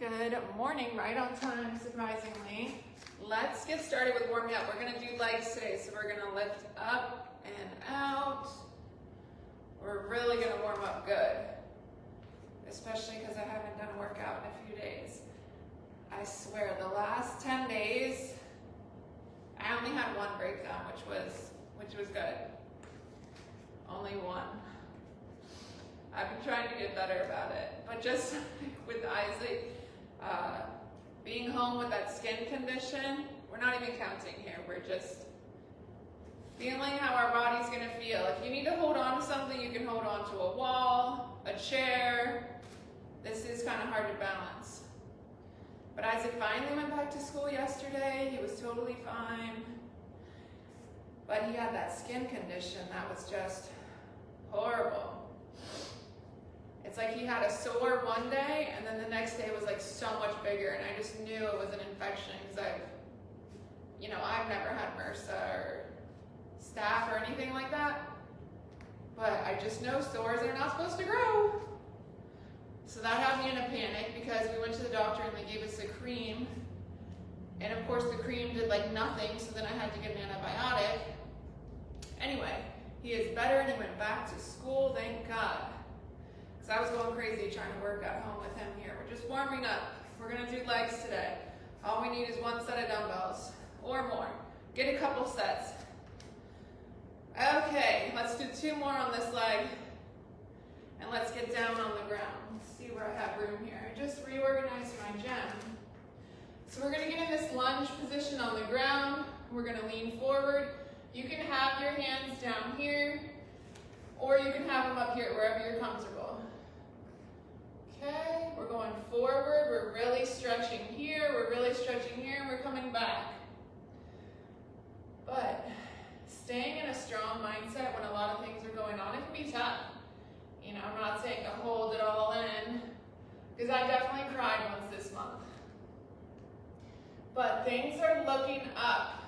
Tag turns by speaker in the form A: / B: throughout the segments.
A: Good morning, right on time, surprisingly. Let's get started with warming up. We're gonna do legs today, so we're gonna lift up and out. We're really gonna warm up good, especially because I haven't done a workout in a few days. I swear, the last 10 days, I only had one breakdown, which was good. Only one. I've been trying to get better about it, but just with Isaac being home with that skin condition, we're not even counting here. We're just feeling how our body's gonna feel. If you need to hold on to something, you can hold on to a wall, a chair. This is kind of hard to balance. But Isaac finally went back to school yesterday. He was totally fine. But he had that skin condition that was just horrible. It's like he had a sore one day, and then the next day was like so much bigger, and I just knew it was an infection because I've never had MRSA or staph or anything like that. But I just know sores are not supposed to grow. So that had me in a panic because we went to the doctor and they gave us a cream, and of course the cream did like nothing, so then I had to get an antibiotic. Anyway, he is better and he went back to school, thank God. Because I was going crazy trying to work at home with him here. We're just warming up. We're going to do legs today. All we need is one set of dumbbells or more. Get a couple sets. Okay, let's do 2 more on this leg. And let's get down on the ground. Let's see where I have room here. I just reorganized my gym. So we're going to get in this lunge position on the ground. We're going to lean forward. You can have your hands down here, or you can have them up here, wherever you're comfortable. Okay, we're going forward. We're really stretching here. We're really stretching here, and we're coming back. But staying in a strong mindset when a lot of things are going on, it can be tough. I'm not saying to hold it all in, because I definitely cried once this month. But things are looking up.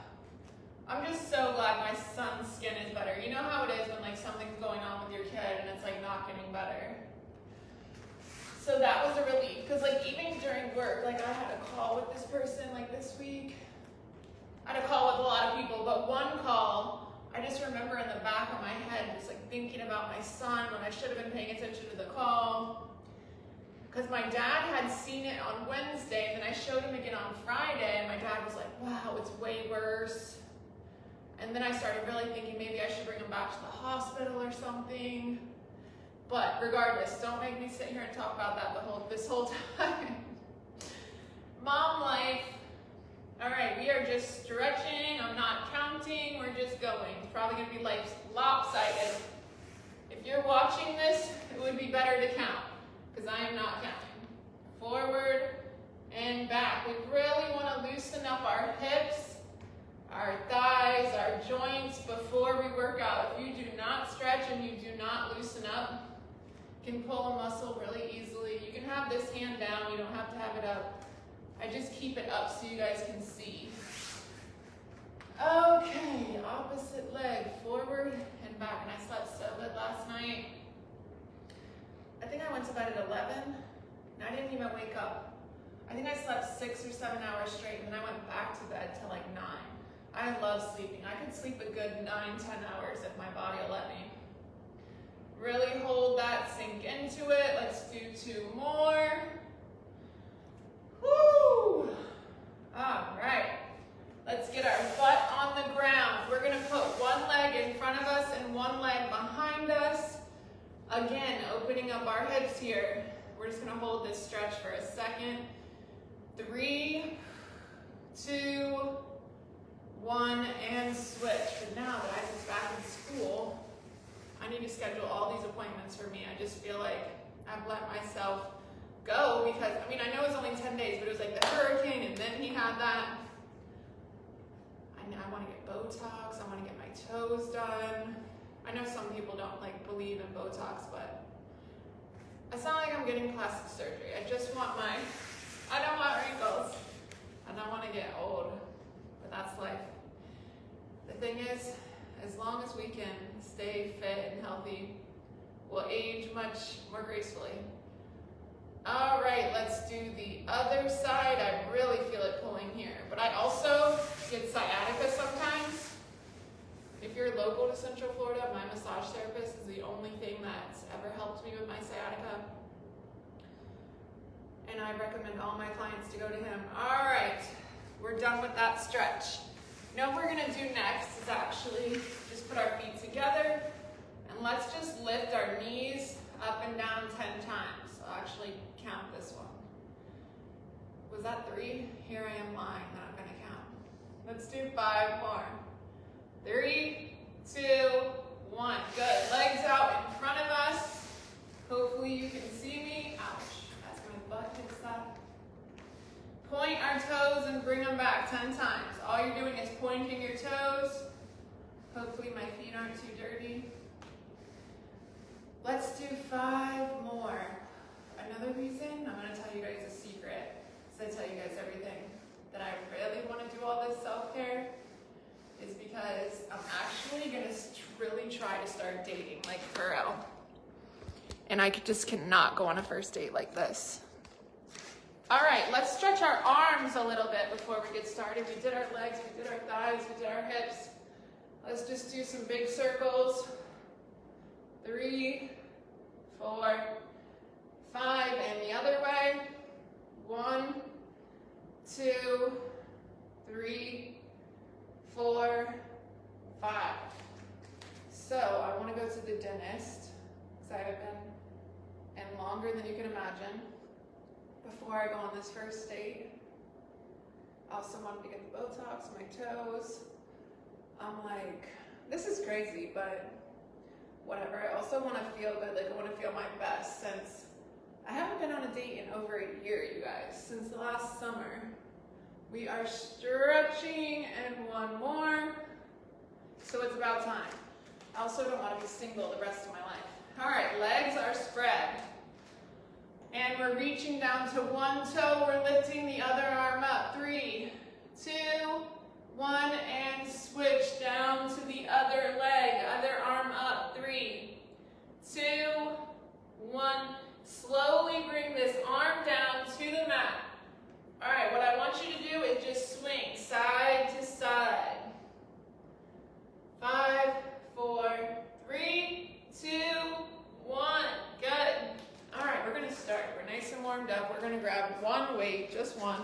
A: I'm just so glad my son's skin is better. You know how it is when like something's going on with your kid and it's like not getting better. So that was a relief, because like even during work, like I had a call with this person like this week. I had a call with a lot of people, but one call, I just remember in the back of my head just like thinking about my son when I should have been paying attention to the call. Because my dad had seen it on Wednesday, and then I showed him again on Friday, and my dad was like, wow, it's way worse. And then I started really thinking maybe I should bring him back to the hospital or something. But regardless, don't make me sit here and talk about that this whole time. Mom life. All right, we are just stretching. I'm not counting. We're just going. It's probably going to be like lopsided. If you're watching this, it would be better to count, because I am not counting. Forward and back. We really want to loosen up our hips, our thighs, our joints before we work out. If you do not stretch and you do not loosen up, you can pull a muscle really easily. You can have this hand down. You don't have to have it up. I just keep it up so you guys can see. Okay, opposite leg, forward and back. And I slept so good last night. I think I went to bed at 11, and I didn't even wake up. I think I slept 6 or 7 hours straight, and then I went back to bed till like 9. I love sleeping. I could sleep a good 9-10 hours if my body will let me. Really hold that, sink into it. Let's do 2 more. Woo! All right. Let's get our butt on the ground. We're going to put one leg in front of us and one leg behind us. Again, opening up our hips here. We're just going to hold this stretch for a second. 3, 2, 1, and switch. But now that Isaac's back in school, I need to schedule all these appointments for me. I just feel like I've let myself go because, I know it was only 10 days, but it was like the hurricane, and then he had that. I want to get Botox. I want to get my toes done. I know some people don't believe in Botox, but it's not like I'm getting plastic surgery. I don't want wrinkles. I don't want to get old, but that's life. The thing is, as long as we can stay fit and healthy, we'll age much more gracefully. All right, let's do the other side. I really feel it pulling here. But I also get sciatica sometimes. If you're local to Central Florida, my massage therapist is the only thing that's ever helped me with my sciatica. And I recommend all my clients to go to him. All right, we're done with that stretch. Now what we're gonna do next is actually just put our feet together and let's just lift our knees up and down 10 times. I'll actually count this one. Was that 3? Here I am lying that I'm gonna count. Let's do 5 more. 3, 2, 1. Good. Legs out in front of us. Hopefully you can see me. Ouch. As my butt hits that. Point our toes and bring them back 10 times. All you're doing is pointing your toes. Hopefully my feet aren't too dirty. Let's do 5 more. Another reason, I'm going to tell you guys a secret. Because I tell you guys everything. That I really want to do all this self-care is because I'm actually going to really try to start dating, like for real. And I just cannot go on a first date like this. All right, let's stretch our arms a little bit before we get started. We did our legs, we did our thighs, we did our hips. Let's just do some big circles. 3, 4, 5, and the other way. 1, 2, 3, 4, 5. So I want to go to the dentist because I haven't been in longer than you can imagine. Before I go on this first date, I also wanted to get the Botox on my toes. I'm like, this is crazy, but whatever. I also want to feel good, like I want to feel my best since I haven't been on a date in over a year, you guys. Since the last summer. We are stretching and 1 more. So it's about time. I also don't want to be single the rest of my life. All right, legs are spread. And we're reaching down to 1 toe. We're lifting the other arm up. 3, 2, 1, and switch down to the other leg. Other arm up. 3, 2, 1. Slowly bring this arm down to the mat. All right, what I want you to do is just swing side to side. 5, 4, 3, 2, 1. Good. All right, we're going to start. We're nice and warmed up. We're going to grab 1 weight, just 1.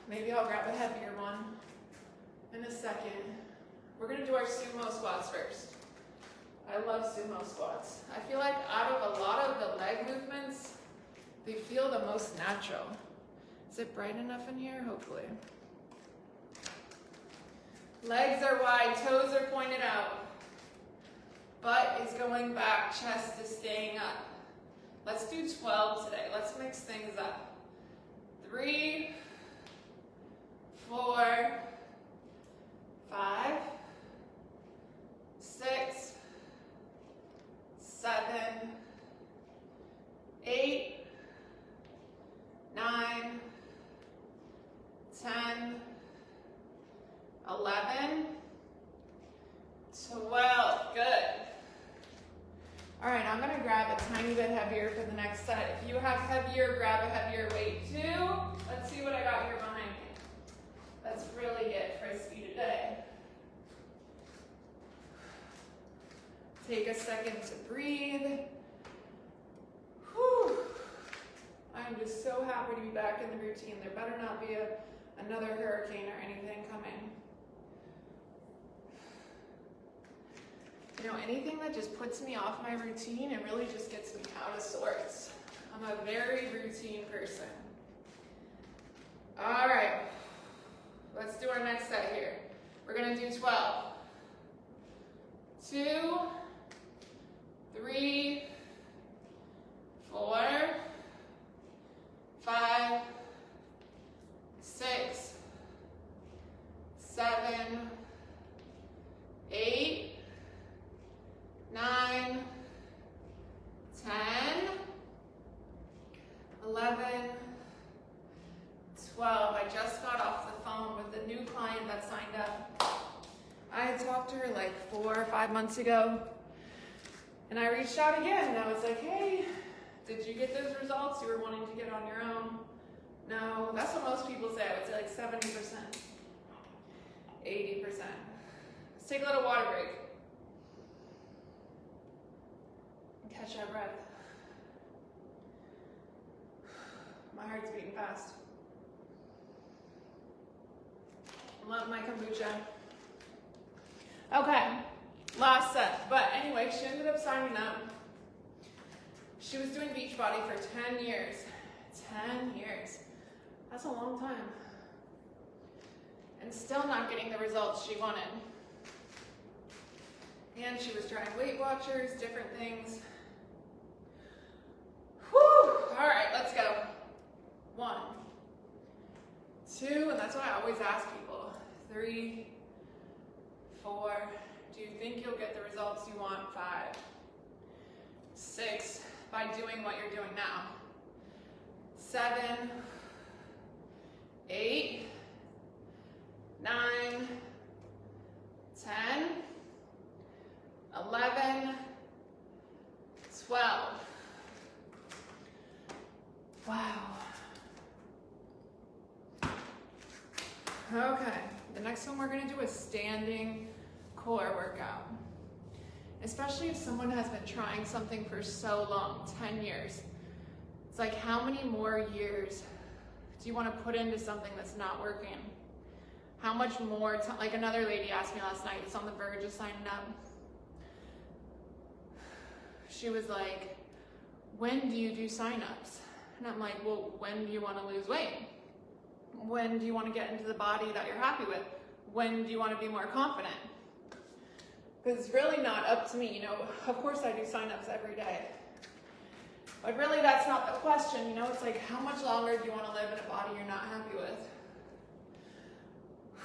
A: Maybe I'll grab a heavier one in a second. We're going to do our sumo squats first. I love sumo squats. I feel like out of a lot of the leg movements, they feel the most natural. Is it bright enough in here? Hopefully. Legs are wide, toes are pointed out. Butt is going back, chest is staying up. Let's do 12 today. Let's mix things up. 3, 4, 5, 6, 7, 8, 9, 10, 11, 12. Good. All right, I'm going to grab a tiny bit heavier for the next set. If you have heavier, grab a heavier weight too. Let's see what I got here behind me. Let's really get frisky today. Take a second to breathe. Whew. I'm just so happy to be back in the routine. There better not be another hurricane or anything coming. You know, anything that just puts me off my routine, it really just gets me out of sorts. I'm a very routine person. All right, let's do our next set here. We're gonna do 12. 2, 3, 4, 5, 6, 7, 8, 9, 10, 11, 12. I just got off the phone with a new client that signed up. I had talked to her like 4 or 5 months ago, and I reached out again, and I was like, hey, Did you get those results you were wanting to get on your own? No, that's what most people say. I would say like 70%, 80%. Let's take a little water break. Catch our breath. My heart's beating fast. Love my kombucha. Okay, last set. But anyway, she ended up signing up. She was doing Beachbody for 10 years. 10 years. That's a long time. And still not getting the results she wanted. And she was trying Weight Watchers, different things. Whew! All right, let's go. 1, 2, and that's what I always ask people. 3, 4. Do you think you'll get the results you want? 5, 6. By doing what you're doing now. 7, 8, 9, 10, 11, 12. Wow. Okay, the next one we're going to do a standing core workout. Especially if someone has been trying something for so long, 10 years. It's like, how many more years do you want to put into something that's not working? How much more time? Like another lady asked me last night, it's on the verge of signing up. She was like, when do you do signups? And I'm like, well, when do you want to lose weight? When do you want to get into the body that you're happy with? When do you want to be more confident? Because it's really not up to me, you know. Of course I do signups every day. But really that's not the question, you know. It's like, how much longer do you want to live in a body you're not happy with?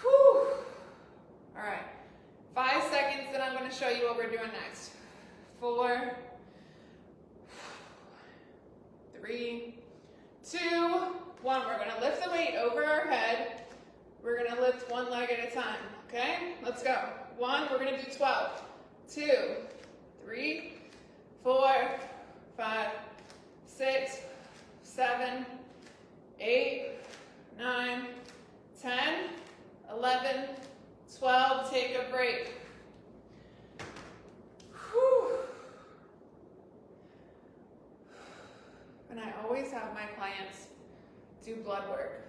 A: Whew. All right. 5 seconds, then I'm going to show you what we're doing next. 4, 3, 2, 1. We're going to lift the weight over our head. We're going to lift one leg at a time, okay? Let's go. 1, we're going to do 12. 2, 3, 4, 5, 6, 7, 8, 9, 10, 11, 12. Take a break. Whew. And I always have my clients do blood work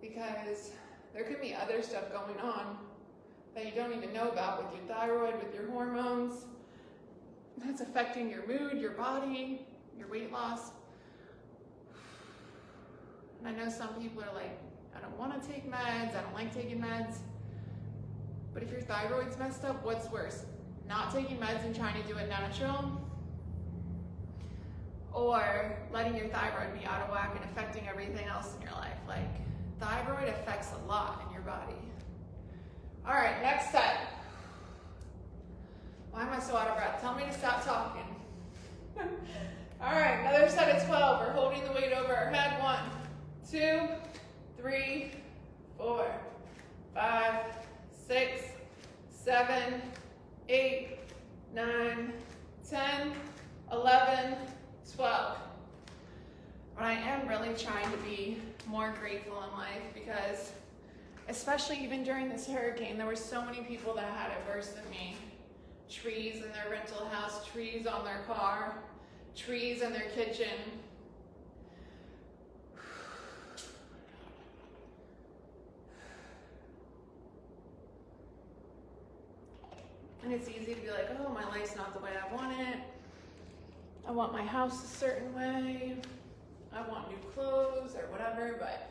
A: because there could be other stuff going on that you don't even know about with your thyroid, with your hormones. That's affecting your mood, your body, your weight loss. And I know some people are like, I don't want to take meds, I don't like taking meds. But if your thyroid's messed up, what's worse? Not taking meds and trying to do it natural? Or letting your thyroid be out of whack and affecting everything else in your life? Like, thyroid affects a lot in your body. All right, next set. Why am I so out of breath? Tell me to stop talking. All right, another set of 12. We're holding the weight over our head. 1, 2, 3, 4, 5, 6, 7, 8, 9, 10, 11, 12. But I am really trying to be more grateful in life because, especially even during this hurricane, there were so many people that had it worse than me. Trees in their rental house, trees on their car, trees in their kitchen. And it's easy to be like, oh, my life's not the way I want it. I want my house a certain way. I want new clothes or whatever, but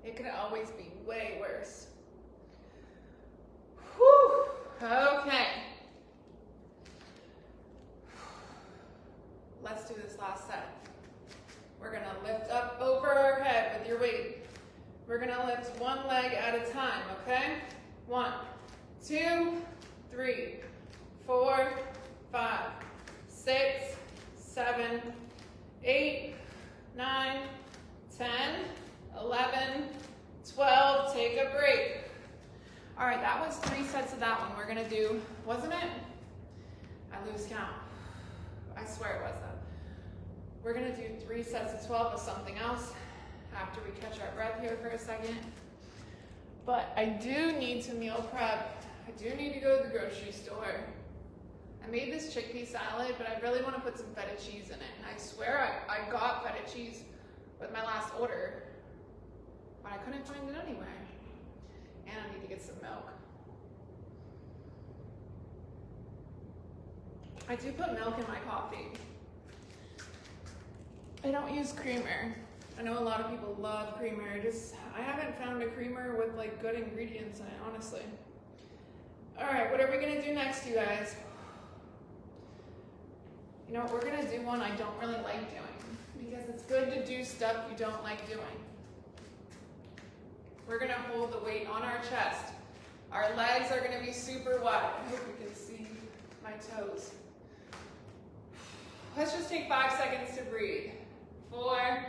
A: it could always be way worse. Whew. Okay. Let's do this last set. We're gonna lift up over our head with your weight. We're gonna lift one leg at a time, okay? 1, 2, 3, 4, 5, 6, 7, 8, 9, 10, 11, 12. Take a break. All right, that was 3 sets of that one. We're gonna do, wasn't it? I lose count. I swear it was that. We're gonna do 3 sets of 12 of something else after we catch our breath here for a second. But I do need to meal prep. I do need to go to the grocery store. I made this chickpea salad, but I really want to put some feta cheese in it. And I swear I got feta cheese with my last order, but I couldn't find it anywhere. And I need to get some milk. I do put milk in my coffee. I don't use creamer. I know a lot of people love creamer. I haven't found a creamer with like good ingredients in it, honestly. All right, what are we gonna do next, you guys? You know what, we're gonna do one I don't really like doing because it's good to do stuff you don't like doing. We're gonna hold the weight on our chest. Our legs are gonna be super wide. I hope you can see my toes. Let's just take 5 seconds to breathe. 4,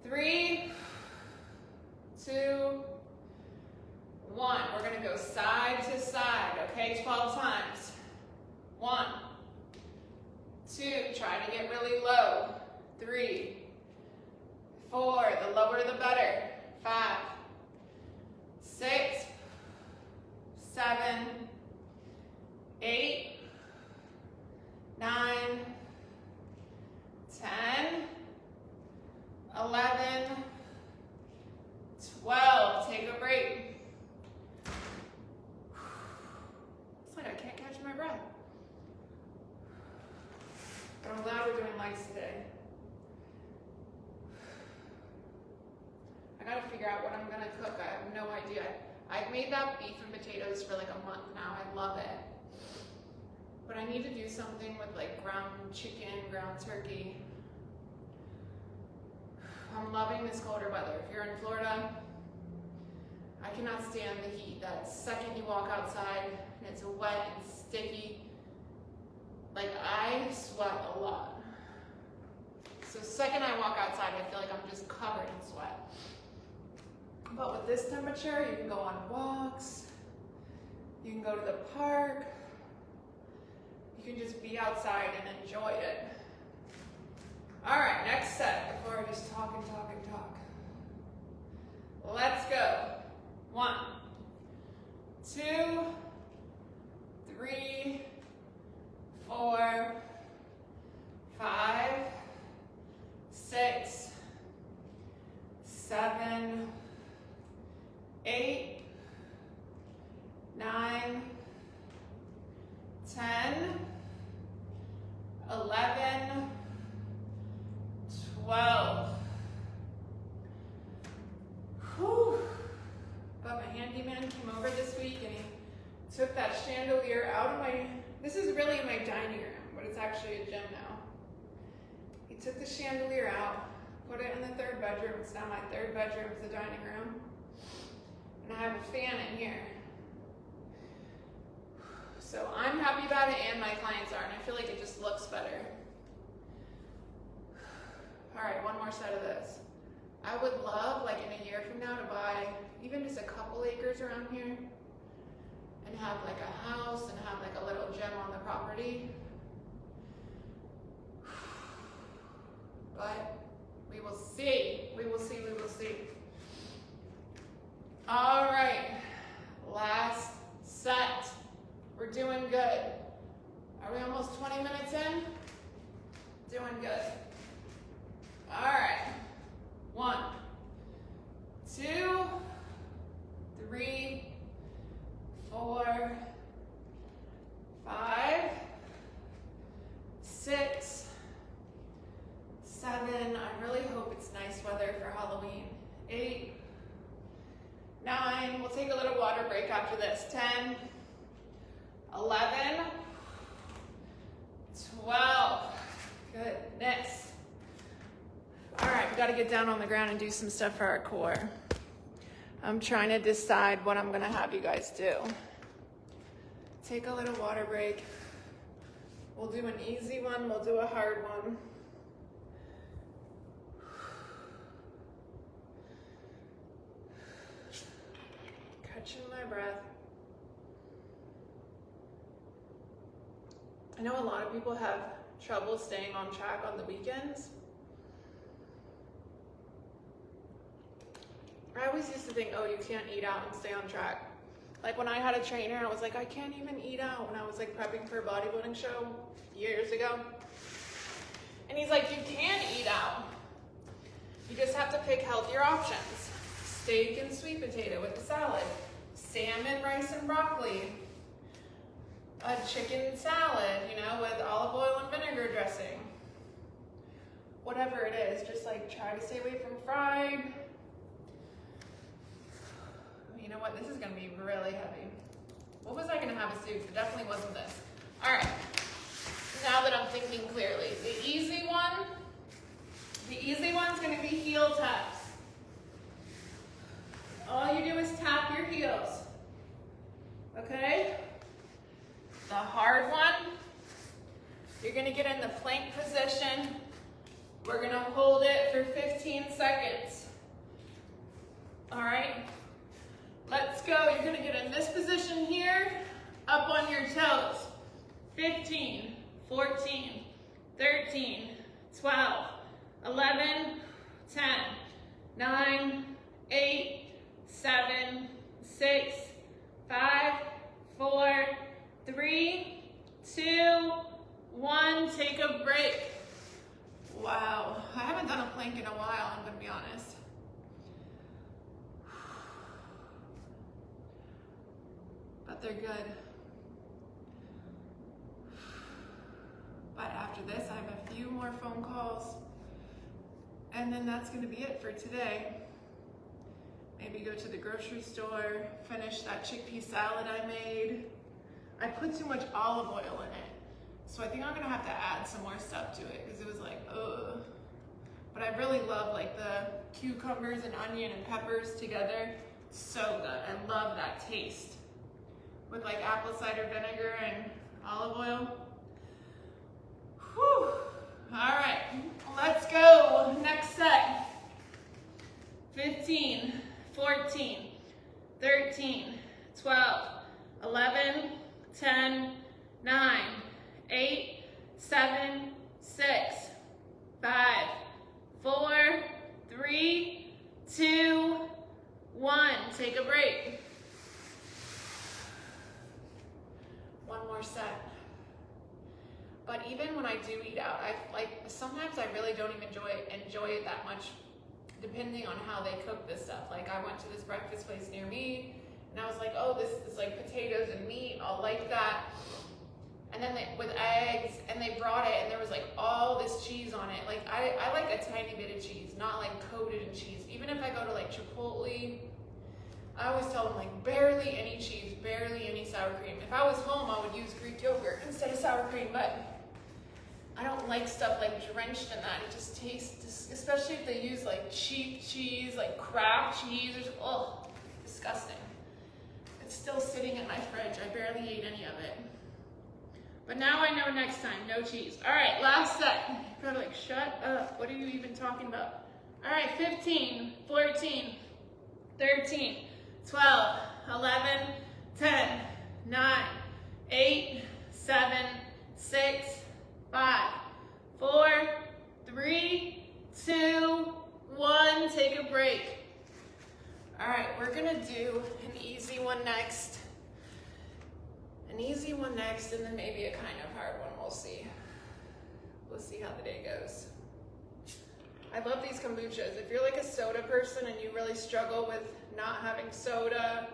A: 3, 2, 1. We're gonna go side to side, okay? 12 times. 1, 2, try to get really low. 3, 4, the lower the better. 5, 6, 7, 8, 9, 10, 11, 12. Take a break. It's like I can't catch my breath. But I'm glad we're doing legs today. I gotta figure out what I'm gonna cook. I have no idea. I've made that beef and potatoes for like a month now. I love it. But I need to do something with like ground chicken, ground turkey. I'm loving this colder weather. If you're in Florida, I cannot stand the heat. That second you walk outside and it's wet and sticky, like I sweat a lot. So second I walk outside, I feel like I'm just covered in sweat. But with this temperature, you can go on walks, you can go to the park, you can just be outside and enjoy it. All right, next set, before I just talk and talk and talk. Let's go. 1, 2, 3, 4, 5, 6, 7, 8, 9, 10, 11, 12. Whew. But my handyman came over this week and he took that chandelier out of my, this is really my dining room, but it's actually a gym now. He took the chandelier out, put it in the 3rd bedroom. It's now my 3rd bedroom, it's the dining room. And I have a fan in here. So I'm happy about it and my clients are, and I feel like it just looks better. All right, one more set of this. I would love, like in a year from now, to buy even just a couple acres around here and have like a house and have like a little gym on the property. But we will see, we will see, we will see. All right, last set. We're doing good. Are we almost 20 minutes in? Doing good. All right. 1, 2, 3, 4, 5, 6, 7. I really hope it's nice weather for Halloween. 8, 9. We'll take a little water break after this. 10, 11, 12. Goodness. All right, we got to get down on the ground and do some stuff for our core. I'm trying to decide what I'm going to have you guys do. Take a little water break. We'll do an easy one. We'll do a hard one. Catching my breath. I know a lot of people have trouble staying on track on the weekends. I always used to think, oh, you can't eat out and stay on track. Like when I had a trainer, I was like, I can't even eat out when I was like prepping for a bodybuilding show years ago. And he's like, you can eat out. You just have to pick healthier options. Steak and sweet potato with the salad. Salmon, rice, and broccoli. A chicken salad, you know, with olive oil and vinegar dressing. Whatever it is, just like try to stay away from fried. You know what, this is gonna be really heavy. What was I gonna have us do? It definitely wasn't this. All right, now that I'm thinking clearly, the easy one's gonna be heel taps. All you do is tap your heels, okay? The hard one, you're gonna get in the plank position. We're gonna hold it for 15 seconds. All right, let's go. You're gonna get in this position here, up on your toes. 15, 14, 13, 12, 11, 10, 9, 8, 7, 6, 5, 4, 3, 2, 1. Take a break. Wow, I haven't done a plank in a while, I'm gonna be honest. But they're good. But after this, I have a few more phone calls, and then that's gonna be it for today. Maybe go to the grocery store, finish that chickpea salad I made. I put too much olive oil in it, so I think I'm gonna have to add some more stuff to it because it was like, ugh. But I really love like the cucumbers and onion and peppers together. So good, I love that taste. With like apple cider vinegar and olive oil. Whew. All right, let's go. Next set. 15, 14, 13, 12, 11, 10, 9, 8, 7, 6, 5, 4, 3, 2, 1. Take a break. One more set. But even when I do eat out, sometimes I really don't even enjoy it that much, depending on how they cook this stuff. Like I went to this breakfast place near me, and I was like, oh, this is like potatoes and meat, I'll like that. And then with eggs, and they brought it, and there was like all this cheese on it. Like I like a tiny bit of cheese, not like coated in cheese. Even if I go to like Chipotle, I always tell them like barely any cheese, barely any sour cream. If I was home, I would use Greek yogurt instead of sour cream, but I don't like stuff like drenched in that. It just tastes, especially if they use like cheap cheese, like Kraft cheese, oh, disgusting. It's still sitting in my fridge. I barely ate any of it. But now I know next time, no cheese. All right, last set. You're like, shut up. What are you even talking about? All right, 15, 14, 13, 12, 11, 10, 9, 8, 7, 6, 5, 4, 3, 2, 1. Take a break. All right, we're gonna do an easy one next. An easy one next, and then maybe a kind of hard one. We'll see. We'll see how the day goes. I love these kombuchas. If you're like a soda person and you really struggle with not having soda,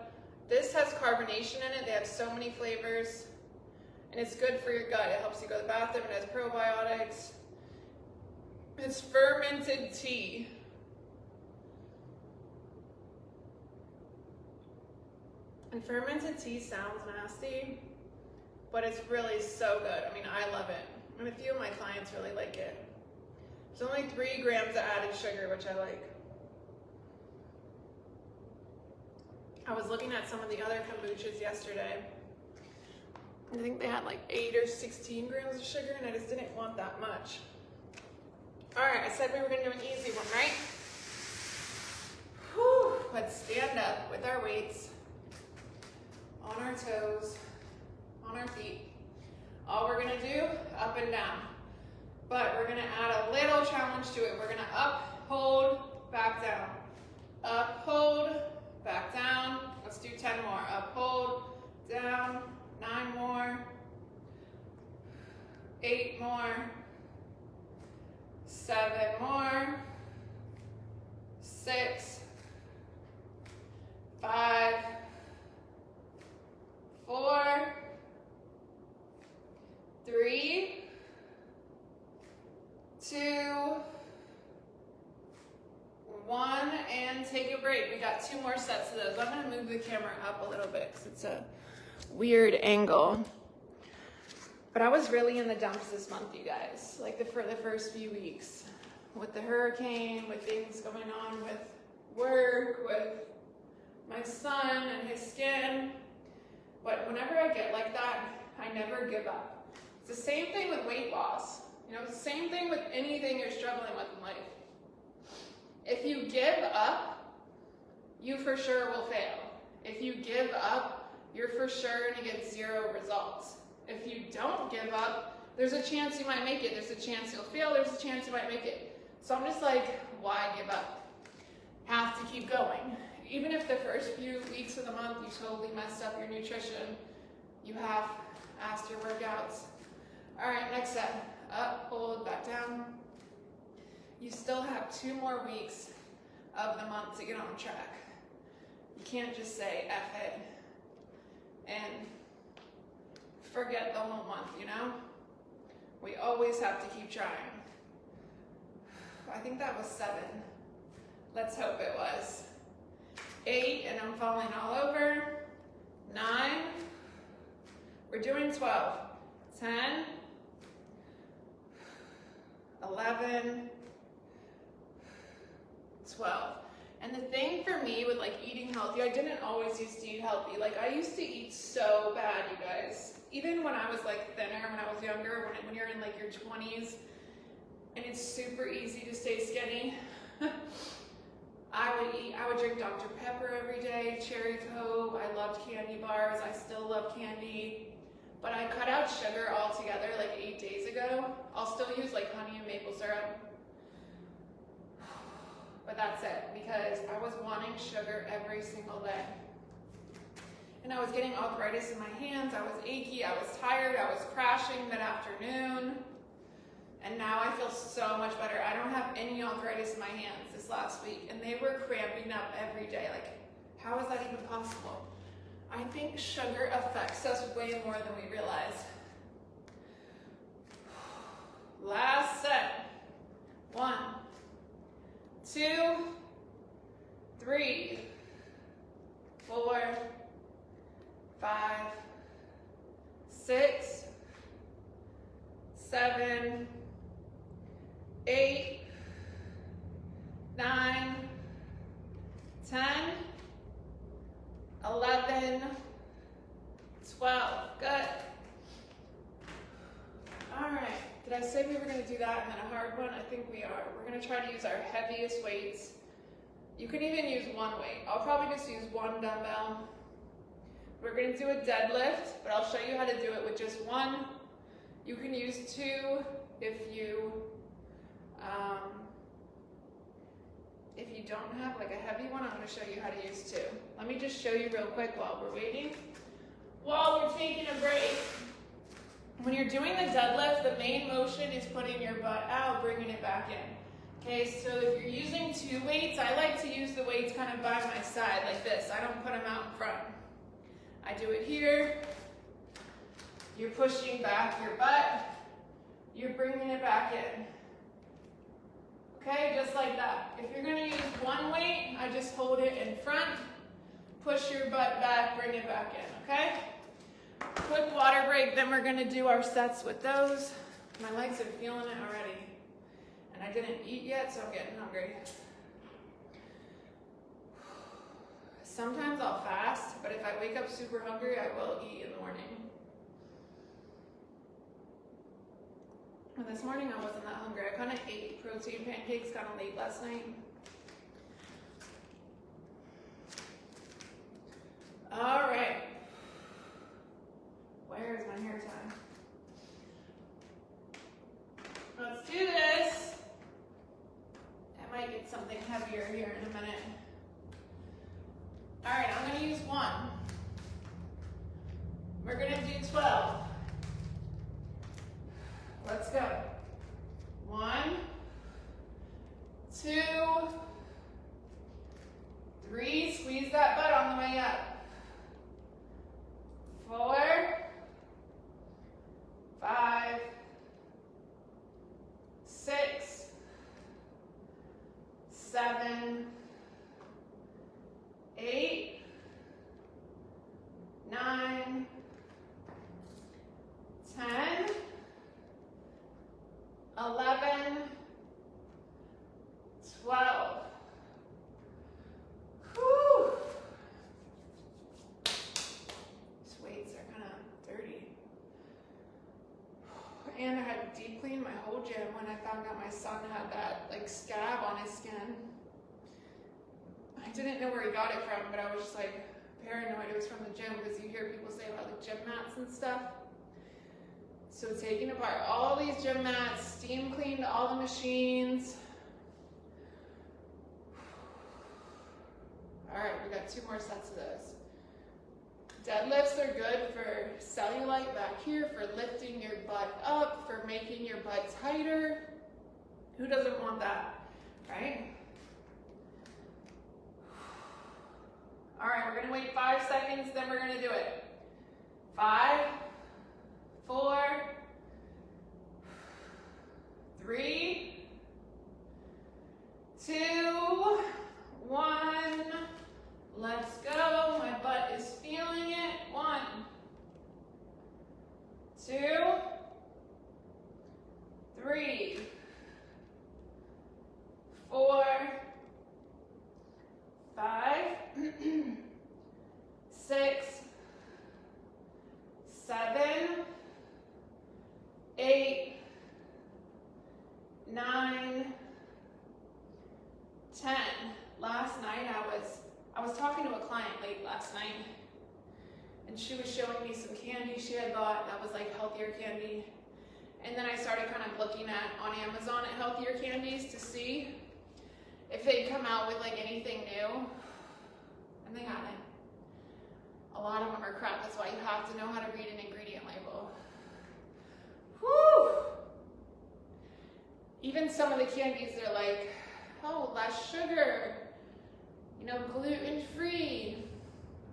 A: this has carbonation in it. They have so many flavors, and it's good for your gut. It helps you go to the bathroom. It has probiotics. It's fermented tea. And fermented tea sounds nasty, but it's really so good. I mean, I love it. And a few of my clients really like it. There's only 3 grams of added sugar, which I like. I was looking at some of the other kombuchas yesterday. I think they had like 8 or 16 grams of sugar, and I just didn't want that much. All right, I said we were gonna do an easy one, right? Whew, let's stand up with our weights, on our toes, on our feet. All we're gonna do, up and down. but we're gonna add a little challenge to it. We're gonna up, hold, back down. Up, hold, back down. Let's do 10 more. Up, hold, down, 9 more, 8 more, 7 more, 6, 5, 4, 3, 2, 1, and take a break. We got 2 more sets of those. I'm gonna move the camera up a little bit because it's a weird angle. But I was really in the dumps this month, you guys, like for the first few weeks. With the hurricane, with things going on with work, with my son and his skin. But whenever I get like that, I never give up. It's the same thing with weight loss. You know, it's the same thing with anything you're struggling with in life. If you give up, you for sure will fail. If you give up, you're for sure gonna get 0 results. If you don't give up, there's a chance you might make it. There's a chance you'll fail. There's a chance you might make it. So I'm just like, why give up? Have to keep going. Even if the first few weeks of the month you totally messed up your nutrition, you have asked your workouts. All right, next set. Up, hold, back down. You still have 2 more weeks of the month to get on track. You can't just say F it and forget the whole month, you know? We always have to keep trying. I think that was 7. Let's hope it was. 8, and I'm falling all over. 9. We're doing 12. 10. 11. 12. And the thing for me with like eating healthy, I didn't always used to eat healthy. Like I used to eat so bad, you guys. Even when I was like thinner, when I was younger, when you're in like your 20s, and it's super easy to stay skinny. I would drink Dr. Pepper every day, Cherry Coke. I loved candy bars. I still love candy. But I cut out sugar altogether like 8 days ago. I'll still use like honey and maple syrup. But that's it, because I was wanting sugar every single day. And I was getting arthritis in my hands, I was achy, I was tired, I was crashing mid-afternoon. And now I feel so much better. I don't have any arthritis in my hands this last week, and they were cramping up every day. Like, how is that even possible? I think sugar affects us way more than we realize. Last set. 1, 2, 3, 4, 5, 6, 7, 8, 9, 10, 11, 12. Good. All right. Did I say we were going to do that and then a hard one? I think we are. We're going to try to use our heaviest weights. You can even use 1 weight. I'll probably just use 1 dumbbell. We're going to do a deadlift, but I'll show you how to do it with just 1. You can use 2 if you don't have like a heavy one. I'm going to show you how to use 2. Let me just show you real quick while we're waiting. While we're taking a break, when you're doing the deadlift, the main motion is putting your butt out, bringing it back in. Okay, so if you're using 2 weights, I like to use the weights kind of by my side like this. I don't put them out in front. I do it here. You're pushing back your butt. You're bringing it back in. Okay, just like that. If you're going to use 1 weight, I just hold it in front, push your butt back, bring it back in, okay? Quick water break, then we're going to do our sets with those. My legs are feeling it already. And I didn't eat yet, so I'm getting hungry. Sometimes I'll fast, but if I wake up super hungry, I will eat in the morning. And this morning I wasn't that hungry. I kind of ate protein pancakes kind of late last night. All right. Where is my hair tie? Let's heavier here in a minute. All right, I'm gonna use 1. We're gonna do 12. Let's go. 1, 2, 3, squeeze that butt on the way up. 4, 5, 6, 7, 8, 9, 10, 11, 12. Whew. These weights are kind of dirty. And I had to deep clean my whole gym when I found out my son had that like scab on his skin. I didn't know where he got it from, but I was just like paranoid it was from the gym because you hear people say about the gym mats and stuff. So taking apart all these gym mats, steam cleaned all the machines. All right, we got 2 more sets of those. Deadlifts are good for cellulite back here, for lifting your butt up, for making your butt tighter. Who doesn't want that, right? All right, we're gonna wait 5 seconds, then we're gonna do it. 5, 4, 3, 2, 1. Let's go. My butt is feeling it. 1, 2, 3, 4, 5, 6, 7, 8, 9, 10. Last night I was talking to a client late last night, and she was showing me some candy she had bought that was like healthier candy. And then I started kind of looking at on Amazon at healthier candies to see if they'd come out with like anything new, and they haven't. A lot of them are crap. That's why you have to know how to read an ingredient label. Whew! Even some of the candies, they're like, oh, less sugar, you know, gluten-free,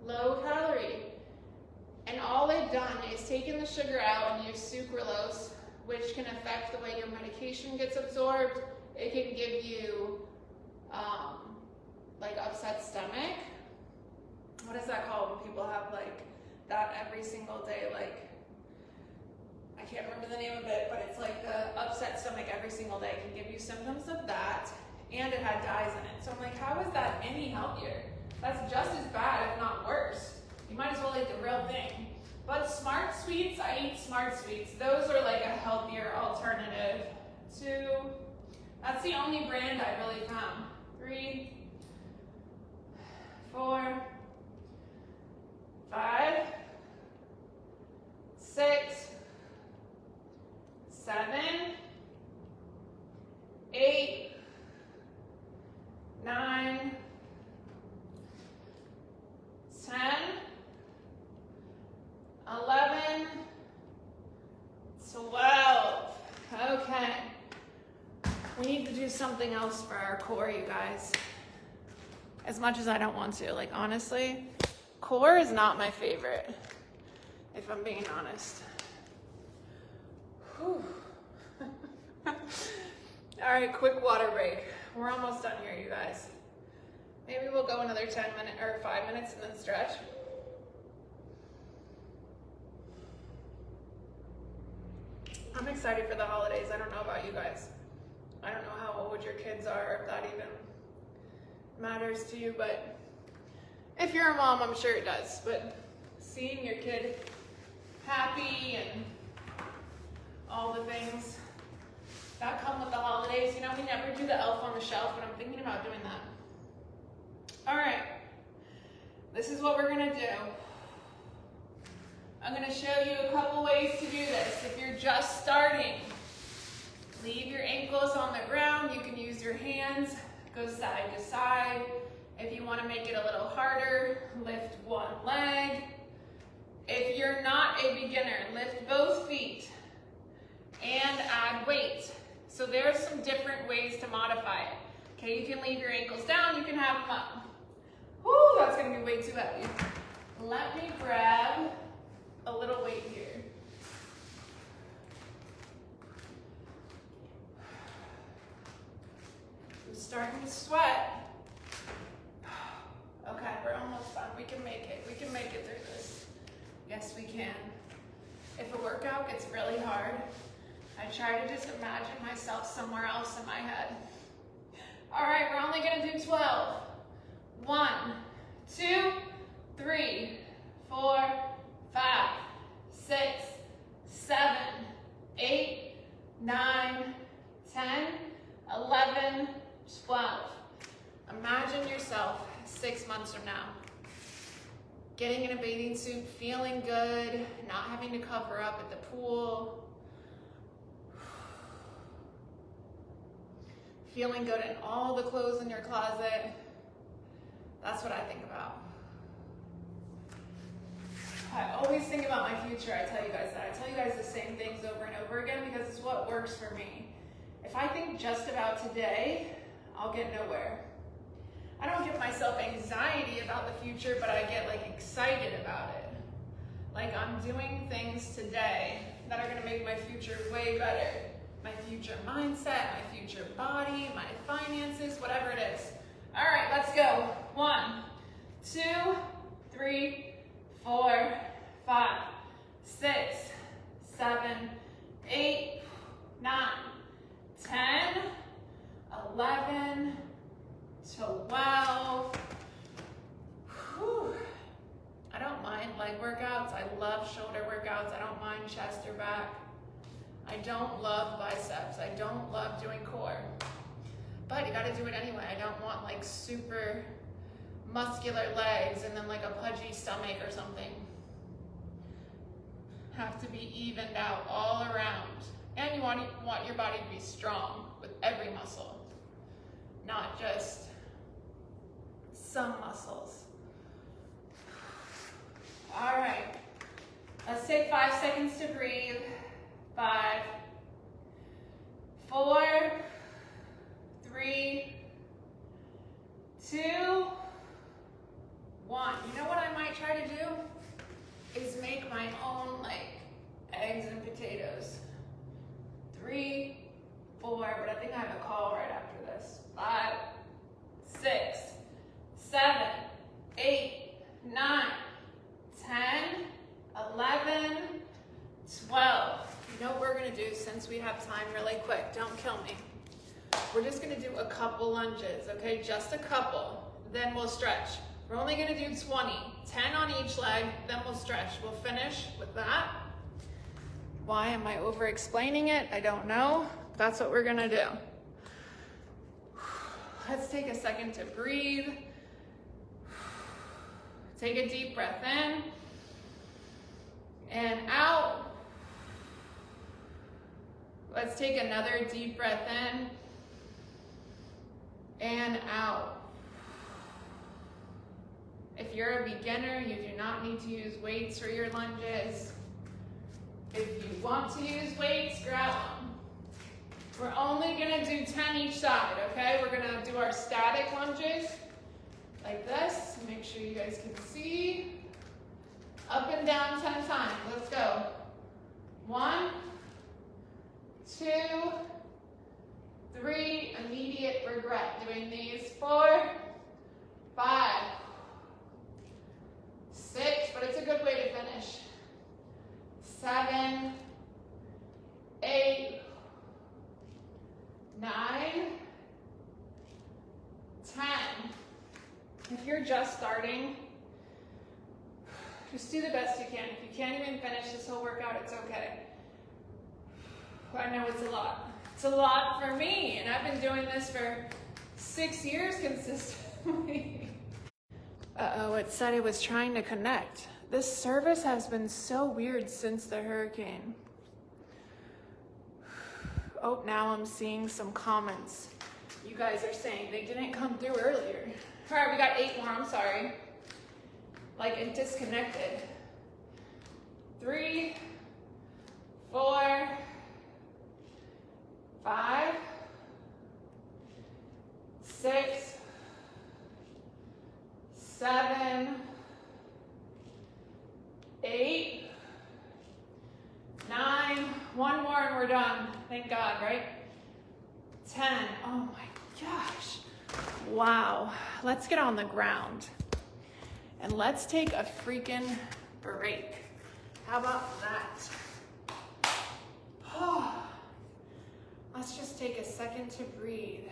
A: low calorie. And all they've done is taken the sugar out and used sucralose, which can affect the way your medication gets absorbed. It can give you like upset stomach. What is that called when people have like that every single day? Like, I can't remember the name of it, but it's like the upset stomach every single day. It can give you symptoms of that, and it had dyes in it. So I'm like, how is that any healthier? That's just as bad, if not worse. You might as well eat the real thing. But Smart Sweets, I eat Smart Sweets. Those are like a healthier alternative to, that's the only brand I really found. 3, 4, 5, 6, 7, 8, 9, 10, 11, 12. Okay. We need to do something else for our core, you guys. As much as I don't want to, like honestly, core is not my favorite, if I'm being honest. Whew. All right, quick water break. We're almost done here, you guys. Maybe we'll go another 10 minutes or 5 minutes and then stretch. I'm excited for the holidays. I don't know about you guys. I don't know how old your kids are, if that even matters to you, but if you're a mom, I'm sure it does. But seeing your kid happy and all the things that come with the holidays, you know, we never do the elf on the shelf, but I'm thinking about doing that. All right, this is what we're gonna do. I'm gonna show you a couple ways to do this. If you're just starting, leave your ankles on the ground. You can use your hands Go side to side. If you want to make it a little harder, lift one leg. If you're not a beginner, lift both feet and add weight. So there's some different ways to modify it. Okay, you can leave your ankles down, you can have them up. Whoo, that's gonna be way too heavy. Let me grab a little weight here. I'm starting to sweat. Okay, we're almost done. We can make it. We can make it through this. Yes, we can. If a workout gets really hard, I try to just imagine myself somewhere else in my head. All right, we're only gonna do 12. 1, 2, 3, 4, 5, 6, 7, 8, 9, 10, 11, 12. Imagine yourself 6 months from now, getting in a bathing suit, feeling good, not having to cover up at the pool, feeling good in all the clothes in your closet. That's what I think about. I always think about my future. I tell you guys that. I tell you guys the same things over and over again because it's what works for me. If I think just about today, I'll get nowhere. I don't give myself anxiety about the future, but I get like excited about it. Like I'm doing things today that are gonna make my future way better. My future mindset, my future body, my finances, whatever it is. All right, let's go. 1, 2, 3, 4, 5, 6, 7, 8, 9, 10, 11, 12. Whew. I don't mind leg workouts. I love shoulder workouts. I don't mind chest or back. I don't love biceps. I don't love doing core. But you gotta do it anyway. I don't want like super muscular legs and then like a pudgy stomach or something. Have to be evened out all around. And you want your body to be strong with every muscle, not just some muscles. All right, let's take 5 seconds to breathe. 5, 4, 3, 2, 1. You know what I might try to do? Is make my own like eggs and potatoes. 3, 4, but I think I have a call right after this. 5, 6, 7, 8, 9, 10, 11, 12. You know what we're gonna do since we have time really quick? Don't kill me. We're just gonna do a couple lunges, okay? Just a couple, then we'll stretch. We're only gonna do 20, 10 on each leg, then we'll stretch. We'll finish with that. Why am I over explaining it? I don't know. That's what we're gonna do. Let's take a second to breathe. Take a deep breath in and out. Let's take another deep breath in and out. If you're a beginner, you do not need to use weights for your lunges. If you want to use weights, grab them. We're only gonna do 10 each side, okay? We're gonna do our static lunges like this. Make sure you guys can see. Up and down 10 times, let's go. 1, 2, 3, immediate regret doing these. 4, 5, 6, but it's a good way to finish. 7, 8, 9, 10. If you're just starting, just do the best you can. If you can't even finish this whole workout, it's okay. I know it's a lot. It's a lot for me, and I've been doing this for 6 years consistently. Uh-oh, it said it was trying to connect. This service has been so weird since the hurricane. Oh, now I'm seeing some comments. You guys are saying they didn't come through earlier. All right, we got 8 more, I'm sorry. Like it disconnected. 3, 4, 5, 6, 7, 8, 9, 1 more and we're done. Thank God, right? 10, oh my gosh. Wow, let's get on the ground and let's take a freaking break. How about that? Oh, let's just take a second to breathe.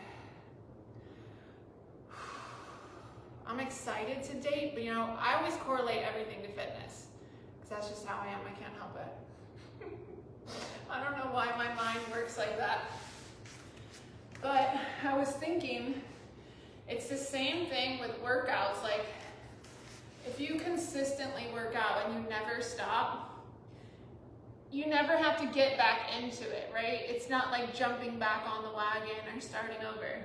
A: I'm excited to date, but you know, I always correlate everything to fitness because that's just how I am, I can't help it. I don't know why my mind works like that. But I was thinking, it's the same thing with workouts. Like, if you consistently work out and you never stop, you never have to get back into it, right? It's not like jumping back on the wagon or starting over.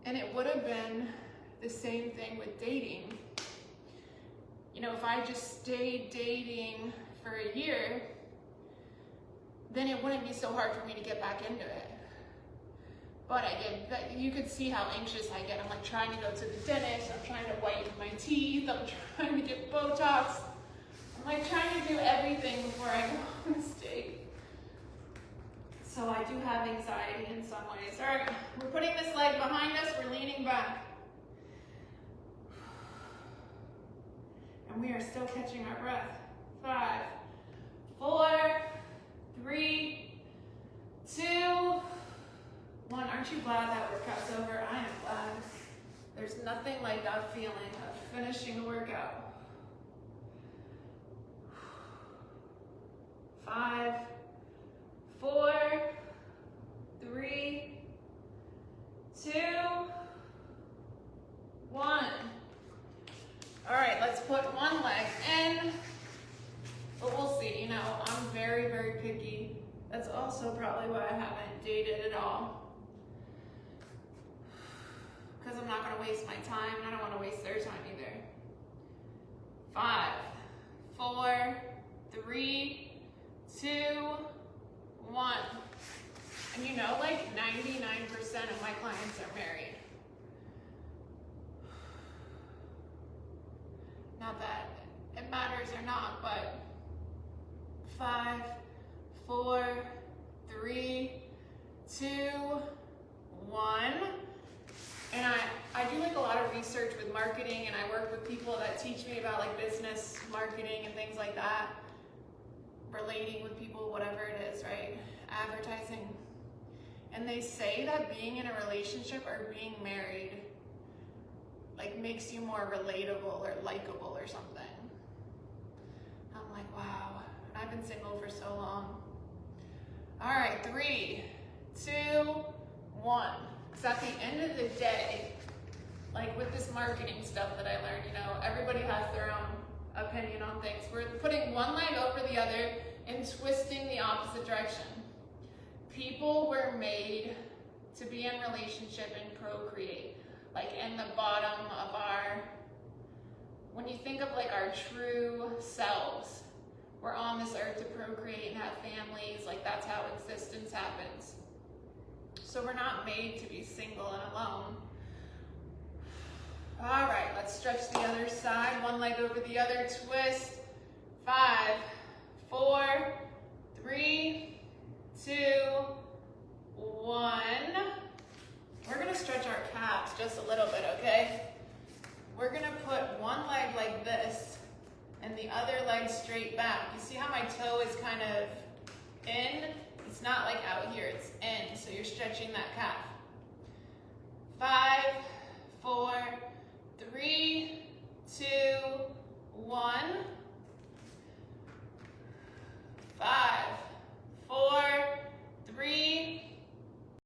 A: And it would have been the same thing with dating. You know, if I just stayed dating for a year, then it wouldn't be so hard for me to get back into it. But I did. But you could see how anxious I get. I'm like trying to go to the dentist. I'm trying to whiten my teeth. I'm trying to get Botox. I'm like trying to do everything before I go on stage. So I do have anxiety in some ways. All right, we're putting this leg behind us. We're leaning back. And we are still catching our breath. 5, 4, 3, 2, 1. Aren't you glad that workout's over? I am glad. There's nothing like that feeling of finishing a workout. 5, 4, 3, 2, 1. All right, let's put one leg in, but we'll see. You know, I'm very, very picky. That's also probably why I haven't dated at all. Because I'm not going to waste my time, and I don't want to waste their time either. 5, 4, 3, 2, 1. And you know, like 99% of my clients are married. Not that it matters or not, but 5, 4, 3, 2, 1. And I do like a lot of research with marketing, and I work with people that teach me about like business marketing and things like that, relating with people, whatever it is, right? Advertising. And they say that being in a relationship or being married like makes you more relatable or likable or something. I'm like, wow, I've been single for so long. All right, 3, 2, 1. Because at the end of the day, like with this marketing stuff that I learned, you know, everybody has their own opinion on things. We're putting one leg over the other and twisting the opposite direction. People were made to be in relationship and procreate. Like in the bottom of our, when you think of like our true selves, we're on this earth to procreate and have families. Like that's how existence happens. So we're not made to be single and alone. All right, let's stretch the other side. One leg over the other, twist. 5, 4, 3, 2, 1. We're gonna stretch our calves just a little bit, okay? We're gonna put one leg like this and the other leg straight back. You see how my toe is kind of in? It's not like out here, it's in, so you're stretching that calf. 5, 4,